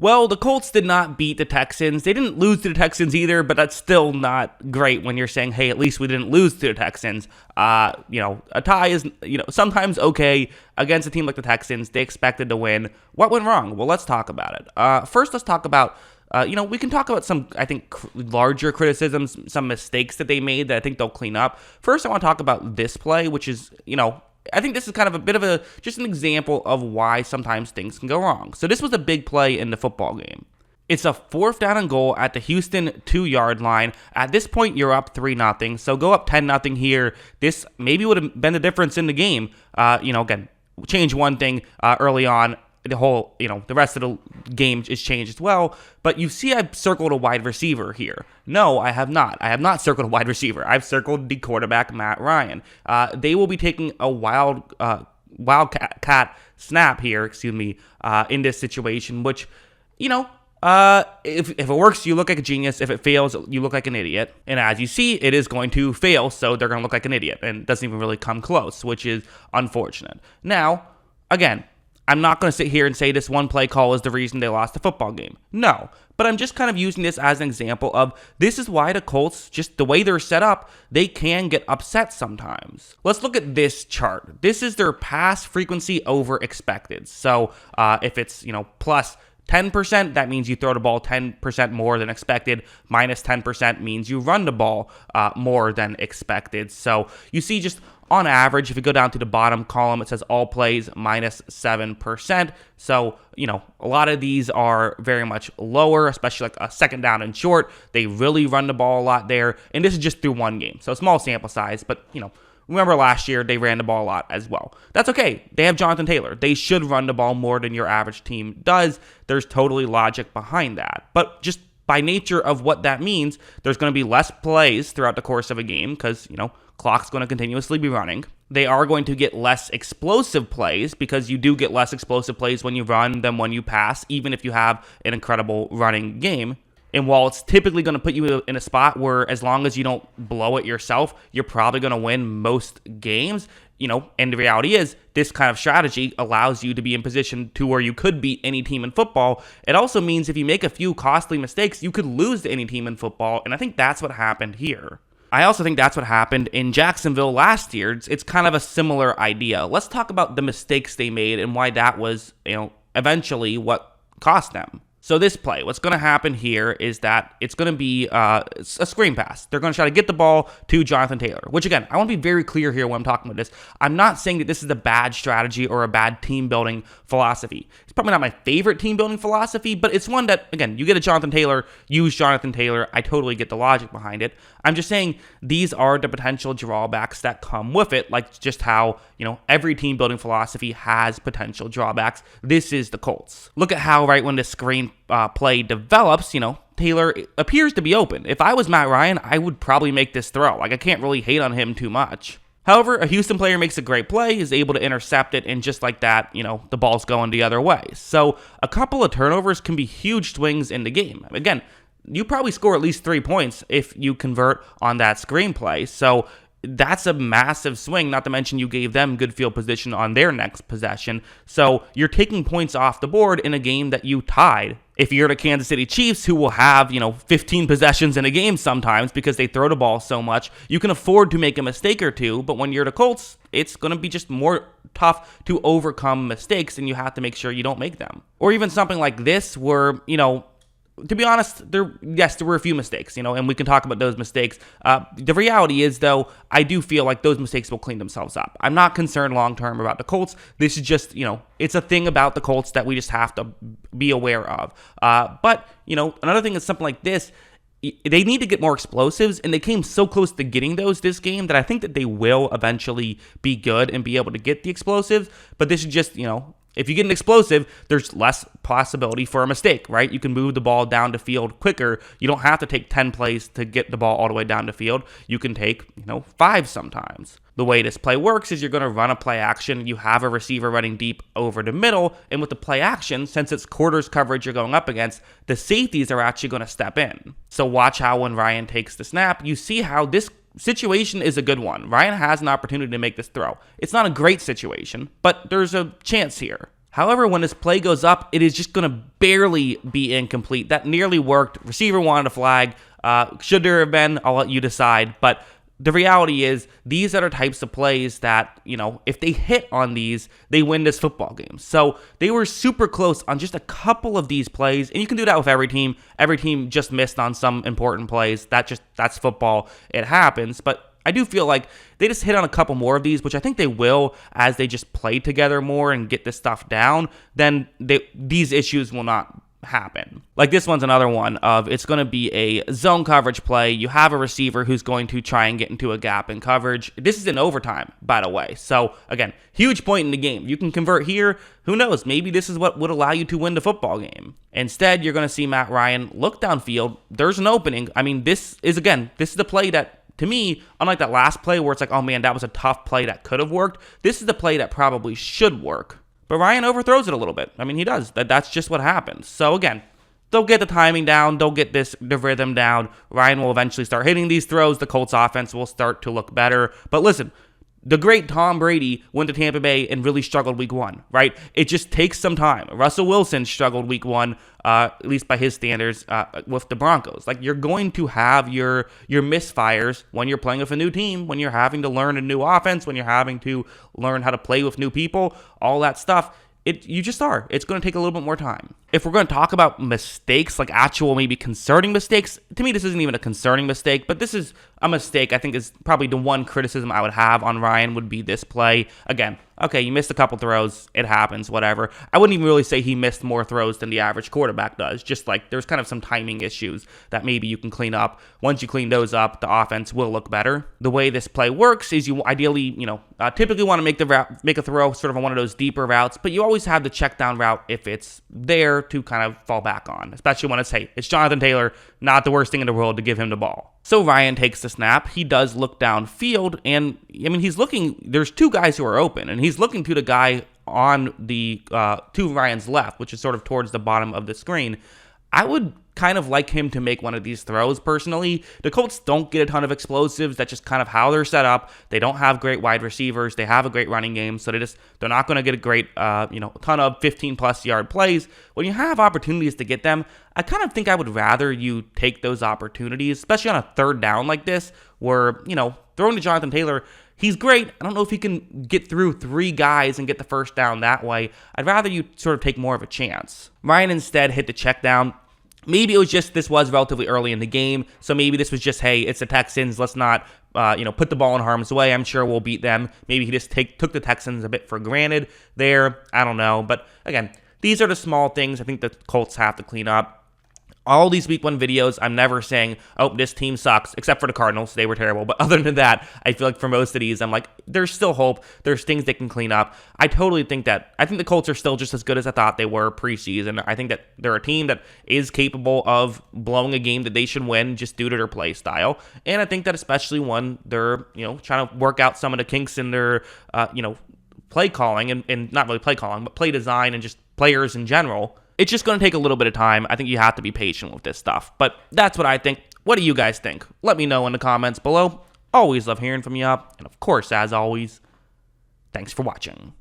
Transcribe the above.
Well, the Colts did not beat the Texans. They didn't lose to the Texans either, but that's still not great when you're saying, hey, at least we didn't lose to the Texans. A tie is, sometimes okay against a team like the Texans. They expected to win. What went wrong? Well, let's talk about it. First, let's talk about we can talk about some, I think, larger criticisms, some mistakes that they made that I think they'll clean up. First, I want to talk about this play, which is, I think this is kind of a bit of just an example of why sometimes things can go wrong. So this was a big play in the football game. It's a 4th down and goal at the Houston 2-yard line. At this point, you're up 3-0. So go up 10-0 here. This maybe would have been the difference in the game. Again, change one thing early on. The rest of the game is changed as well. But you see I've circled a wide receiver here. No, I have not. I have not circled a wide receiver. I've circled the quarterback, Matt Ryan. They will be taking a wildcat snap here, in this situation, which, if it works, you look like a genius. If it fails, you look like an idiot. And as you see, it is going to fail, so they're going to look like an idiot. And it doesn't even really come close, which is unfortunate. Now, again, I'm not going to sit here and say this one play call is the reason they lost the football game. No, but I'm just kind of using this as an example of this is why the Colts, just the way they're set up, they can get upset sometimes. Let's look at this chart. This is their pass frequency over expected. So if it's, plus 10%, that means you throw the ball 10% more than expected. Minus 10% means you run the ball more than expected. So you see just on average, if you go down to the bottom column, it says all plays minus 7%. So, a lot of these are very much lower, especially like a 2nd down and short. They really run the ball a lot there. And this is just through one game. So small sample size, but, remember last year, they ran the ball a lot as well. That's okay. They have Jonathan Taylor. They should run the ball more than your average team does. There's totally logic behind that. But just by nature of what that means, there's going to be less plays throughout the course of a game because, clock's going to continuously be running. They are going to get less explosive plays because you do get less explosive plays when you run than when you pass, even if you have an incredible running game. And while it's typically going to put you in a spot where as long as you don't blow it yourself, you're probably going to win most games, and the reality is this kind of strategy allows you to be in position to where you could beat any team in football. It also means if you make a few costly mistakes, you could lose to any team in football. And I think that's what happened here. I also think that's what happened in Jacksonville last year. It's kind of a similar idea. Let's talk about the mistakes they made and why that was, eventually what cost them. So this play, what's going to happen here is that it's going to be a screen pass. They're going to try to get the ball to Jonathan Taylor, which again, I want to be very clear here when I'm talking about this. I'm not saying that this is a bad strategy or a bad team building philosophy. It's probably not my favorite team building philosophy, but it's one that, again, you get a Jonathan Taylor, use Jonathan Taylor. I totally get the logic behind it. I'm just saying these are the potential drawbacks that come with it, like just how, every team building philosophy has potential drawbacks. This is the Colts. Look at how right when the screen play develops, Taylor appears to be open. If I was Matt Ryan, I would probably make this throw. Like, I can't really hate on him too much. However, a Houston player makes a great play, is able to intercept it, and just like that, the ball's going the other way. So a couple of turnovers can be huge swings in the game. Again, you probably score at least 3 points if you convert on that screenplay. So that's a massive swing, not to mention you gave them good field position on their next possession. So you're taking points off the board in a game that you tied. If you're the Kansas City Chiefs, who will have, 15 possessions in a game sometimes because they throw the ball so much, you can afford to make a mistake or two. But when you're the Colts, it's going to be just more tough to overcome mistakes, and you have to make sure you don't make them. Or even something like this where, to be honest, there were a few mistakes, and we can talk about those mistakes. The reality is, though, I do feel like those mistakes will clean themselves up. I'm not concerned long-term about the Colts. This is just, it's a thing about the Colts that we just have to be aware of. But, another thing is something like this. They need to get more explosives, and they came so close to getting those this game that I think that they will eventually be good and be able to get the explosives. But this is just, if you get an explosive, there's less possibility for a mistake, right? You can move the ball down the field quicker. You don't have to take 10 plays to get the ball all the way down the field. You can take, 5 sometimes. The way this play works is you're going to run a play action. You have a receiver running deep over the middle. And with the play action, since it's quarters coverage you're going up against, the safeties are actually going to step in. So watch how when Ryan takes the snap, you see how this situation is a good one. Ryan has an opportunity to make this throw. It's not a great situation, but there's a chance here. However, when this play goes up, it is just going to barely be incomplete. That nearly worked. Receiver wanted a flag. Should there have been? I'll let you decide. But the reality is, these are the types of plays that, if they hit on these, they win this football game. So they were super close on just a couple of these plays, and you can do that with every team. Every team just missed on some important plays. That's football. It happens. But I do feel like they just hit on a couple more of these, which I think they will as they just play together more and get this stuff down. Then these issues will not happen. Like this one's another one of it's going to be a zone coverage play. You have a receiver who's going to try and get into a gap in coverage. This is in overtime, by the way. So again, huge point in the game. You can convert here. Who knows? Maybe this is what would allow you to win the football game. Instead, you're going to see Matt Ryan look downfield. There's an opening. I mean, this is the play that, to me, unlike that last play where it's like, oh man, that was a tough play that could have worked, this is the play that probably should work. But Ryan overthrows it a little bit. I mean, he does. That's just what happens. So again, they'll get the timing down. They'll get the rhythm down. Ryan will eventually start hitting these throws. The Colts offense will start to look better. But listen, the great Tom Brady went to Tampa Bay and really struggled week 1, right? It just takes some time. Russell Wilson struggled week 1, at least by his standards, with the Broncos. Like, you're going to have your misfires when you're playing with a new team, when you're having to learn a new offense, when you're having to learn how to play with new people, all that stuff. You just are. It's going to take a little bit more time. If we're going to talk about mistakes, like actual maybe concerning mistakes, to me this isn't even a concerning mistake, but this is a mistake. I think is probably the one criticism I would have on Ryan would be this play. Again, okay, you missed a couple throws. It happens, whatever. I wouldn't even really say he missed more throws than the average quarterback does. Just like there's kind of some timing issues that maybe you can clean up. Once you clean those up, the offense will look better. The way this play works is you ideally, typically want to make a throw sort of on one of those deeper routes, but you always have the check down route if it's there to kind of fall back on, especially when it's Jonathan Taylor, not the worst thing in the world to give him the ball. So Ryan takes the snap. He does look downfield, and he's looking. There's two guys who are open, and he's looking to the guy on the to Ryan's left, which is sort of towards the bottom of the screen. I would kind of like him to make one of these throws personally. The Colts don't get a ton of explosives. That's just kind of how they're set up. They don't have great wide receivers. They have a great running game, so they're not going to get a great ton of 15+ yard plays. When you have opportunities to get them, I kind of think I would rather you take those opportunities, especially on a third down like this, where throwing to Jonathan Taylor, he's great. I don't know if he can get through 3 guys and get the first down that way. I'd rather you sort of take more of a chance. Ryan instead hit the check down. Maybe it was just this was relatively early in the game, so maybe this was just, hey, it's the Texans. Let's not, put the ball in harm's way. I'm sure we'll beat them. Maybe he just took the Texans a bit for granted there. I don't know. But again, these are the small things I think the Colts have to clean up. All these week 1 videos, I'm never saying, oh, this team sucks, except for the Cardinals. They were terrible. But other than that, I feel like for most of these, I'm like, there's still hope. There's things they can clean up. I think the Colts are still just as good as I thought they were preseason. I think that they're a team that is capable of blowing a game that they should win just due to their play style. And I think that especially when they're, trying to work out some of the kinks in their, play calling and not really play calling, but play design and just players in general, it's just going to take a little bit of time. I think you have to be patient with this stuff. But that's what I think. What do you guys think? Let me know in the comments below. Always love hearing from you. And of course, as always, thanks for watching.